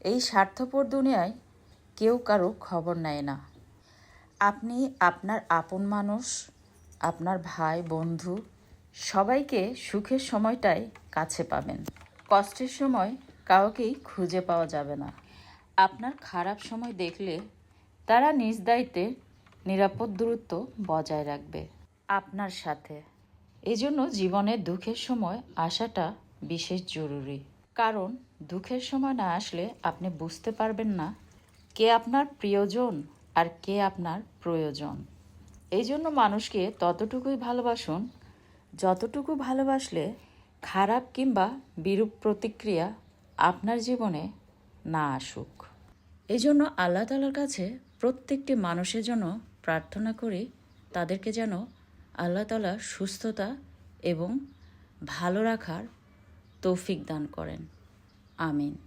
এই স্বার্থপর দুনিয়ায় কেউ কারো খবর নেয় না। আপনি আপনার আপন মানুষ, আপনার ভাই বন্ধু সবাইকে সুখের সময়টায় কাছে পাবেন। কষ্টের সময় কাউকেই খুঁজে পাওয়া যাবে না। আপনার খারাপ সময় দেখলে তারা নিজ দায়িত্বে নিরাপদ দূরত্ব বজায় রাখবে আপনার সাথে। এজন্য জীবনের দুঃখের সময় আসাটা বিশেষ জরুরি। কারণ দুঃখের সময় না আসলে আপনি বুঝতে পারবেন না কে আপনার প্রিয়জন আর কে আপনার প্রয়োজন। এই জন্য মানুষকে ততটুকুই ভালোবাসুন যতটুকু ভালোবাসলে খারাপ কিংবা বিরূপ প্রতিক্রিয়া আপনার জীবনে না আসুক। এই জন্য আল্লাহ তাআলার কাছে প্রত্যেকটি মানুষের জন্য প্রার্থনা করি তাদেরকে যেন আল্লাহ তাআলা সুস্থতা এবং ভালো রাখার তৌফিক দান করেন। আমিন।